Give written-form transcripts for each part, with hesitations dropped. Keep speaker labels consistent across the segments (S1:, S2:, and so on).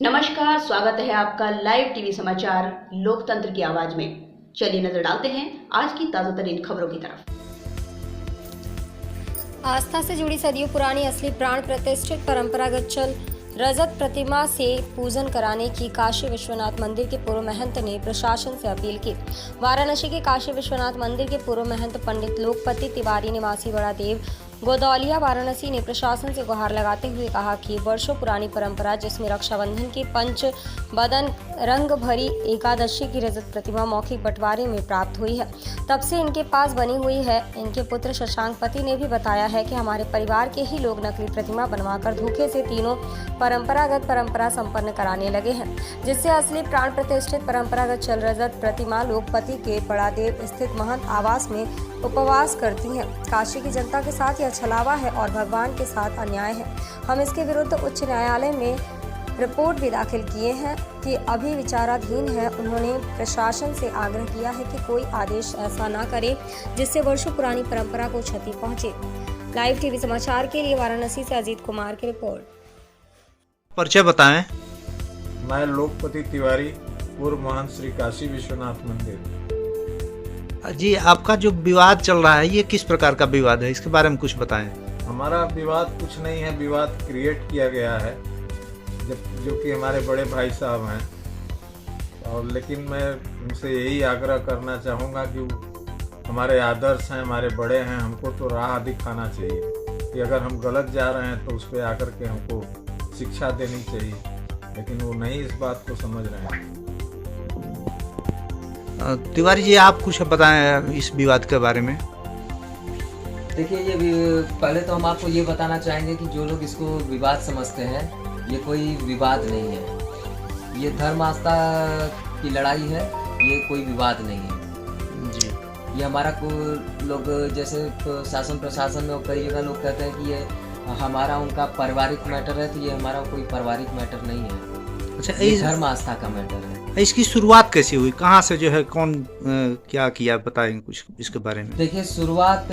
S1: नमस्कार, स्वागत है आपका लाइव टीवी समाचार लोकतंत्र की आवाज में। चलिए नजर डालते हैं आज की ताजा तरीन खबरों की तरफ।
S2: आस्था से जुड़ी सदियों पुरानी असली प्राण प्रतिष्ठित परंपरागत चल रजत प्रतिमा से पूजन कराने की काशी विश्वनाथ मंदिर के पूर्व महंत ने प्रशासन से अपील की। वाराणसी के काशी विश्वनाथ मंदिर के पूर्व महंत पंडित लोकपति तिवारी निवासी बड़ा देव गोदौलिया वाराणसी ने प्रशासन से गुहार लगाते हुए कहा कि वर्षों पुरानी परंपरा जिसमें रक्षाबंधन की पंच बदन रंग भरी एकादशी की रजत प्रतिमा मौखिक बंटवारे में प्राप्त हुई है, तब से इनके पास बनी हुई है। इनके पुत्र शशांक पति ने भी बताया है कि हमारे परिवार के ही लोग नकली प्रतिमा बनवाकर धोखे से तीनों परंपरा संपन्न कराने लगे हैं, जिससे असली प्राण प्रतिष्ठित परंपरागत चल रजत प्रतिमा लोकपति के बड़ादेव स्थित महंत आवास में उपवास करती हैं। काशी की जनता के साथ यह छलावा है और भगवान के साथ अन्याय है। हम इसके विरुद्ध उच्च न्यायालय में रिपोर्ट भी दाखिल किए हैं कि अभी विचाराधीन है। उन्होंने प्रशासन से आग्रह किया है कि कोई आदेश ऐसा ना करे जिससे वर्षों पुरानी परंपरा को क्षति पहुंचे। लाइव टीवी समाचार के लिए वाराणसी से अजीत कुमार की रिपोर्ट।
S3: परिचय बताएं।
S4: मैं लोकपति तिवारी, पूर्व महंत श्री काशी विश्वनाथ मंदिर।
S3: जी, आपका जो विवाद चल रहा है ये किस प्रकार का विवाद है, इसके बारे में कुछ बताएं।
S4: हमारा विवाद कुछ नहीं है, विवाद क्रिएट किया गया है जो कि हमारे बड़े भाई साहब हैं। और लेकिन मैं उनसे यही आग्रह करना चाहूँगा कि हमारे आदर्श हैं, हमारे बड़े हैं, हमको तो राह दिखाना चाहिए कि अगर हम गलत जा रहे हैं तो उस पर आकर के हमको शिक्षा देनी चाहिए, लेकिन वो नहीं इस बात को समझ रहे हैं।
S3: तिवारी जी, आप कुछ बताएं इस विवाद के बारे में।
S5: देखिए, ये पहले तो हम आपको ये बताना चाहेंगे कि जो लोग इसको विवाद समझते हैं, ये कोई विवाद नहीं है। ये धर्म आस्था की लड़ाई है, ये कोई विवाद नहीं है
S3: जी।
S5: ये हमारा को लोग जैसे शासन प्रशासन में कई जगह लोग कहते हैं कि ये हमारा उनका पारिवारिक मैटर है, तो ये हमारा कोई पारिवारिक मैटर नहीं है।
S3: अच्छा,
S5: ये धर्म आस्था का मैटर है।
S3: इसकी शुरुआत कैसी हुई, कहाँ से जो है, कौन क्या किया, बताएंगे कुछ इसके बारे में।
S5: देखिए, शुरुआत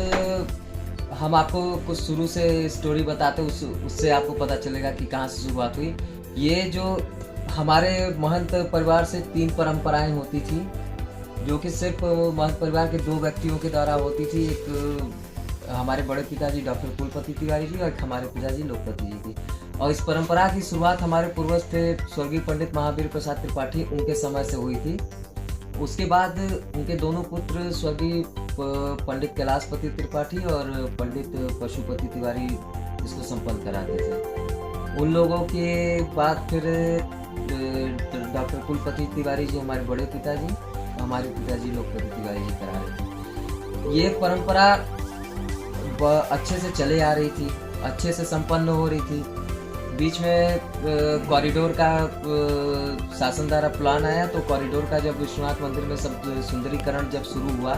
S5: हम आपको कुछ शुरू से स्टोरी बताते उससे आपको पता चलेगा कि कहाँ से शुरुआत हुई। ये जो हमारे महंत परिवार से 3 परंपराएं होती थी, जो कि सिर्फ महंत परिवार के 2 व्यक्तियों के द्वारा होती थी। एक हमारे बड़े पिताजी डॉक्टर कुलपति तिवारी जी और एक हमारे पिताजी लोकपति जी की। और इस परंपरा की शुरुआत हमारे पूर्वज थे स्वर्गीय पंडित महावीर प्रसाद त्रिपाठी, उनके समय से हुई थी। उसके बाद उनके दोनों पुत्र स्वर्गीय पंडित कैलाशपति त्रिपाठी और पंडित पशुपति तिवारी इसको संपन्न कराते थे। उन लोगों के बाद फिर डॉक्टर कुलपति तिवारी जी हमारे बड़े पिताजी, हमारे पिताजी लोकपति तिवारी जी करा रहे थे। ये परंपरा अच्छे से चले आ रही थी, अच्छे से संपन्न हो रही थी। बीच में कॉरिडोर का शासन द्वारा प्लान आया, तो कॉरिडोर का जब विश्वनाथ मंदिर में सब सुंदरीकरण जब शुरू हुआ,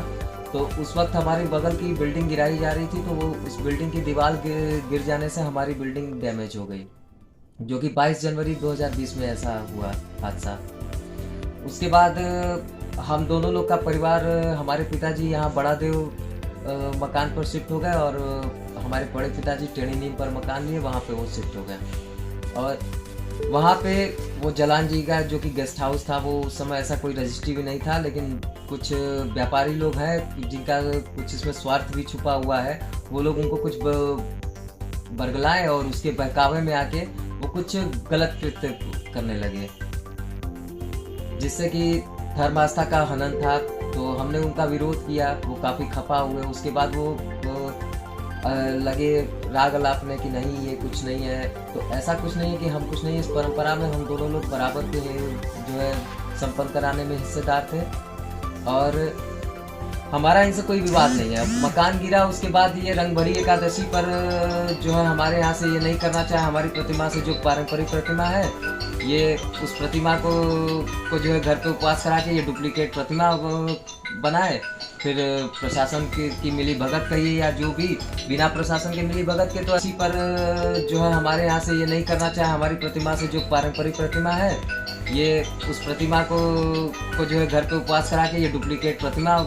S5: तो उस वक्त हमारे बगल की बिल्डिंग गिराई जा रही थी, तो वो उस बिल्डिंग की दीवार गिर जाने से हमारी बिल्डिंग डैमेज हो गई, जो कि 22 जनवरी 2020 में ऐसा हुआ हादसा। उसके बाद हम दोनों लोग का परिवार, हमारे पिताजी यहाँ बड़ा देव मकान पर शिफ्ट हो गए और हमारे बड़े पिताजी टेढ़ी नीम पर मकान लिए, वहाँ पे वो शिफ्ट हो गए। और वहाँ पे वो जलान जी का जो कि गेस्ट हाउस था, वो उस समय ऐसा कोई रजिस्ट्री भी नहीं था, लेकिन कुछ व्यापारी लोग हैं जिनका कुछ इसमें स्वार्थ भी छुपा हुआ है, वो लोग उनको कुछ बरगलाए और उसके बहकावे में आके वो कुछ गलत कृत्य करने लगे, जिससे कि धर्म आस्था का हनन था। तो हमने उनका विरोध किया, वो काफ़ी खफा हुए। उसके बाद वो लगे राग अलापने कि नहीं, ये कुछ नहीं है। तो ऐसा कुछ नहीं है कि हम कुछ नहीं, इस परंपरा में हम दोनों लोग बराबर के जो है संपन्न कराने में हिस्सेदार थे और हमारा इनसे कोई विवाद नहीं है। मकान गिरा, उसके बाद ये रंग भरी एकादशी पर जो है हमारे यहाँ से ये नहीं करना चाहे, हमारी प्रतिमा से जो पारंपरिक प्रतिमा है, ये उस प्रतिमा को जो है घर पे उपवास करा के ये डुप्लीकेट प्रतिमा बनाए। फिर प्रशासन की मिली भगत कहिए या जो भी, बिना प्रशासन के मिली भगत के, तो इसी पर जो है हमारे यहाँ से ये नहीं करना चाहे, हमारी प्रतिमा से जो पारंपरिक प्रतिमा है, ये उस प्रतिमा को जो है घर पे उपवास करा के ये डुप्लीकेट प्रतिमा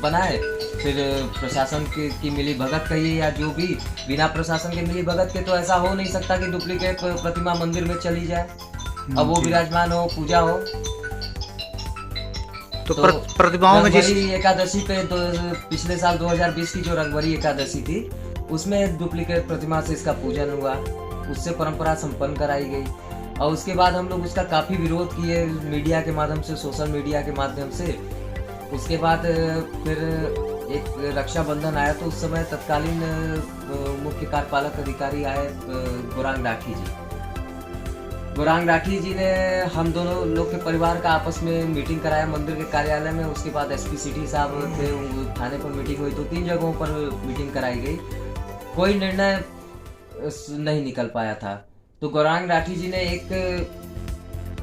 S5: बनाए। फिर प्रशासन की मिली भगत कहिए या जो भी, बिना प्रशासन के मिली भगत के तो ऐसा हो नहीं सकता कि डुप्लीकेट प्रतिमा मंदिर में चली जाए। अब वो
S3: जी।
S5: विराजमान हो, पूजा हो।
S3: तो प्रतिमाओं में जिस
S5: रंगभरी एकादशी पे पिछले साल 2020 की जो रंगभरी एकादशी थी, उसमें डुप्लीकेट प्रतिमा से इसका पूजन हुआ, उससे परंपरा संपन्न कराई गई। और उसके बाद हम लोग उसका काफ़ी विरोध किए मीडिया के माध्यम से, सोशल मीडिया के माध्यम से। उसके बाद फिर एक रक्षाबंधन आया, तो उस समय तत्कालीन मुख्य कार्यपालक अधिकारी आए गौरांग राठी जी। गौरांग राठी जी ने हम दोनों लोग के परिवार का आपस में मीटिंग कराया मंदिर के कार्यालय में। उसके बाद एसपी सिटी साहब थे, थाने पर मीटिंग हुई, 2-3 जगहों पर मीटिंग कराई गई, कोई निर्णय नहीं निकल पाया था। तो गौरांग राठी जी ने एक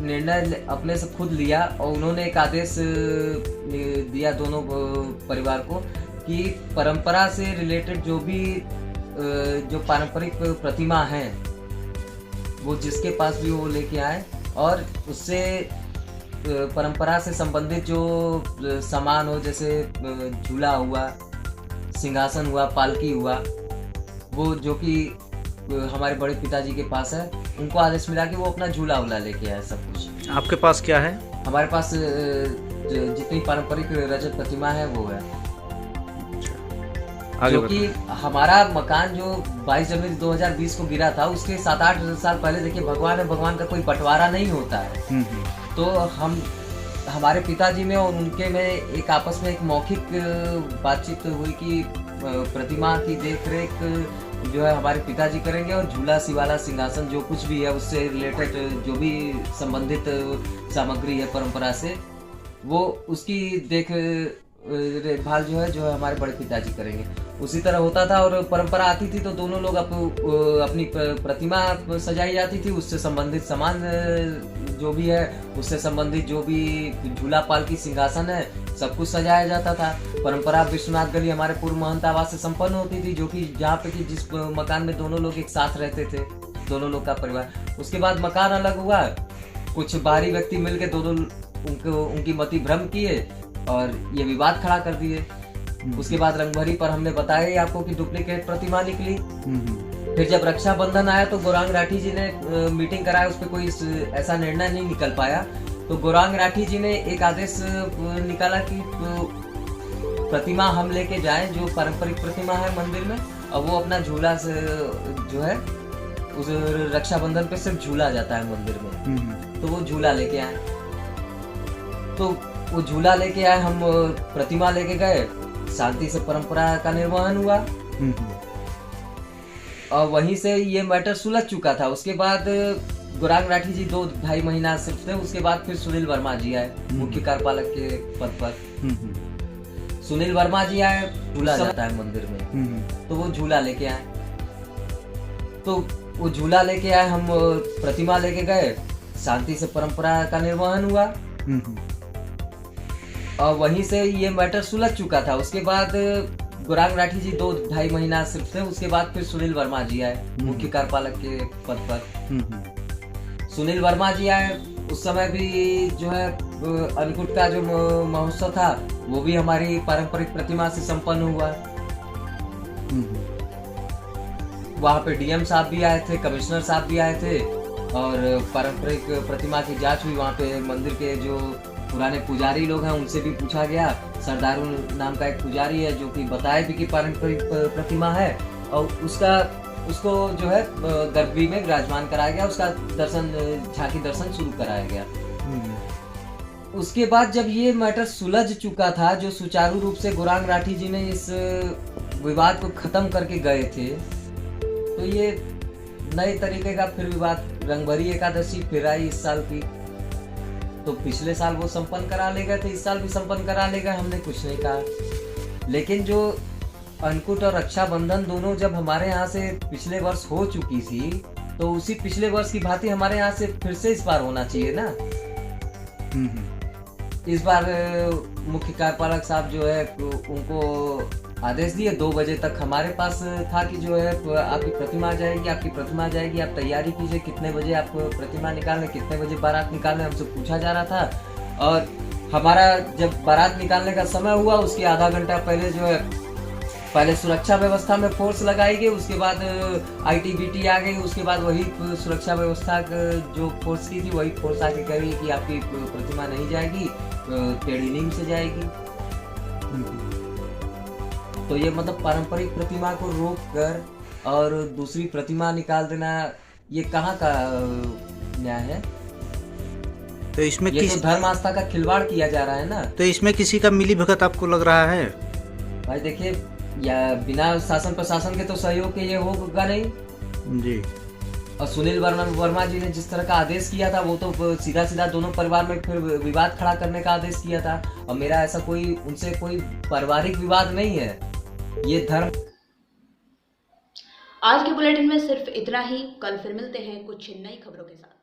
S5: निर्णय अपने से खुद लिया और उन्होंने एक आदेश दिया दोनों परिवार को कि परंपरा से रिलेटेड जो भी जो पारंपरिक प्रतिमा हैं वो जिसके पास भी वो लेके आए, और उससे परंपरा से संबंधित जो सामान हो, जैसे झूला हुआ, सिंहासन हुआ, पालकी हुआ, वो जो कि हमारे बड़े पिताजी के पास है, उनको आदेश मिला कि वो अपना झूला उला लेके आए सब कुछ।
S3: आपके पास क्या है?
S5: हमारे पास जितनी पारंपरिक रजत प्रतिमा है वो है।
S3: आगे
S5: जो कि हमारा मकान जो 22 जनवरी 2020 को गिरा था, उसके 7-8 साल पहले देखिए, भगवान है, भगवान का कोई बंटवारा नहीं होता है। तो हमारे पिताजी में और उनके में एक आपस में एक मौखिक बातचीत हुई कि प्रतिमा की देख रेख जो है हमारे पिताजी करेंगे, और झूला, शिवाला, सिंहासन जो कुछ भी है उससे रिलेटेड जो भी संबंधित सामग्री है परंपरा से, वो उसकी देखभाल जो है हमारे बड़े पिताजी करेंगे। उसी तरह होता था, और परंपरा आती थी तो दोनों लोग अपनी प्रतिमा सजाई जाती थी, उससे संबंधित सामान जो भी है, उससे संबंधित जो भी झूला, पालकी, सिंहासन है, सब कुछ सजाया जाता था। परंपरा विश्वनाथ गली हमारे पूर्व महंत आवास से संपन्न होती थी, जो कि जहाँ पे कि जिस मकान में दोनों लोग एक साथ रहते थे, दोनों लोग का परिवार। उसके बाद मकान अलग हुआ, कुछ बाहरी व्यक्ति मिलके दोनों उनकी मति भ्रम किए और ये विवाद खड़ा कर दिए। उसके बाद रंगभरी पर हमने बताया ही आपको कि डुप्लीकेट प्रतिमा निकली। फिर जब रक्षाबंधन आया तो गौरांग राठी जी ने मीटिंग कराया, उस पर कोई ऐसा निर्णय नहीं निकल पाया। तो गौरांग राठी जी ने एक आदेश निकाला कि प्रतिमा हम लेके जाएं, जो पारंपरिक प्रतिमा है मंदिर में, और वो अपना झूला से जो है उस रक्षाबंधन पे सिर्फ झूला जाता है मंदिर में, तो वो झूला लेके आए। तो वो झूला लेके आए, हम प्रतिमा लेके गए, शांति से परंपरा का निर्वहन हुआ, और वहीं से ये मैटर सुलझ चुका था। उसके बाद गौरांग राठी जी 2-2.5 महीना सिर्फ थे, उसके बाद फिर सुनील वर्मा जी आए मुख्य कार्यपालक के पद पर। सुनील वर्मा जी आए, झूला जाता है मंदिर में, तो वो झूला लेके आए। तो वो झूला लेके आए, हम प्रतिमा लेके गए, शांति से परंपरा का निर्वहन हुआ, और वहीं से ये मैटर सुलझ चुका था। उसके बाद गौरांग राठी जी 2-2.5 महीना सिर्फ थे, उसके बाद फिर सुनील वर्मा जी आए मुख्य कार्यपालक के पद पर। सुनील वर्मा जी आए, उस समय भी जो है अन्नकूट का जो महोत्सव था वो भी हमारी पारंपरिक प्रतिमा से संपन्न हुआ। वहाँ पे डीएम साहब भी आए थे, कमिश्नर साहब भी आए थे, और पारंपरिक प्रतिमा की जांच हुई। वहाँ पे मंदिर के जो पुराने पुजारी लोग हैं उनसे भी पूछा गया। सरदारू नाम का एक पुजारी है जो कि बताए भी कि पारंपरिक प्रतिमा है, और उसको जो है गर्भगृह में विराजमान कराया गया, उसका दर्शन, झांकी दर्शन शुरू कराया गया। उसके बाद जब ये मैटर सुलझ चुका था, जो सुचारू रूप से गौरांग राठी जी ने इस विवाद को खत्म करके गए थे, तो ये नए तरीके का फिर विवाद, रंगभरी एकादशी फिर आई इस साल की। तो पिछले साल वो संपन्न करा ले गए थे, इस साल भी संपन्न करा ले गए, हमने कुछ नहीं कहा। लेकिन जो अन्नकूट और रक्षाबंधन दोनों जब हमारे यहाँ से पिछले वर्ष हो चुकी थी, तो उसी पिछले वर्ष की भांति हमारे यहाँ से फिर से इस बार होना चाहिए ना। इस बार मुख्य कार्यपालक साहब जो है उनको आदेश दिए, 2 बजे तक हमारे पास था कि जो है आपकी प्रतिमा आ जाएगी, आपकी प्रतिमा आ जाएगी, आप तैयारी कीजिए, कितने बजे आप प्रतिमा निकालने, कितने बजे बारात निकालने, हमसे पूछा जा रहा था। और हमारा जब बारात निकालने का समय हुआ, उसके आधा घंटा पहले जो है पहले सुरक्षा व्यवस्था में फोर्स लगाई गई, उसके बाद ITBT आ गई, उसके बाद वही सुरक्षा व्यवस्था जो फोर्स की थी वही फोर्स आके कह रही है कि आपकी प्रतिमा नहीं जाएगी, टेढ़ी से जाएगी। तो ये मतलब पारंपरिक प्रतिमा को रोक कर और दूसरी प्रतिमा निकाल देना, ये कहाँ का न्याय है?
S3: तो इसमें
S5: ये तो धर्म आस्था का खिलवाड़ किया जा रहा है ना।
S3: तो इसमें किसी का मिली भगत आपको लग रहा है?
S5: भाई देखिए, या बिना शासन प्रशासन के तो सहयोग के ये होगा नहीं
S3: जी।
S5: और सुनील वर्मा जी ने जिस तरह का आदेश किया था वो तो सीधा सीधा दोनों परिवार में फिर विवाद खड़ा करने का आदेश किया था। और मेरा ऐसा कोई उनसे कोई पारिवारिक विवाद नहीं है, ये धर्म।
S1: आज के बुलेटिन में सिर्फ इतना ही। कल फिर मिलते हैं कुछ नई खबरों के साथ।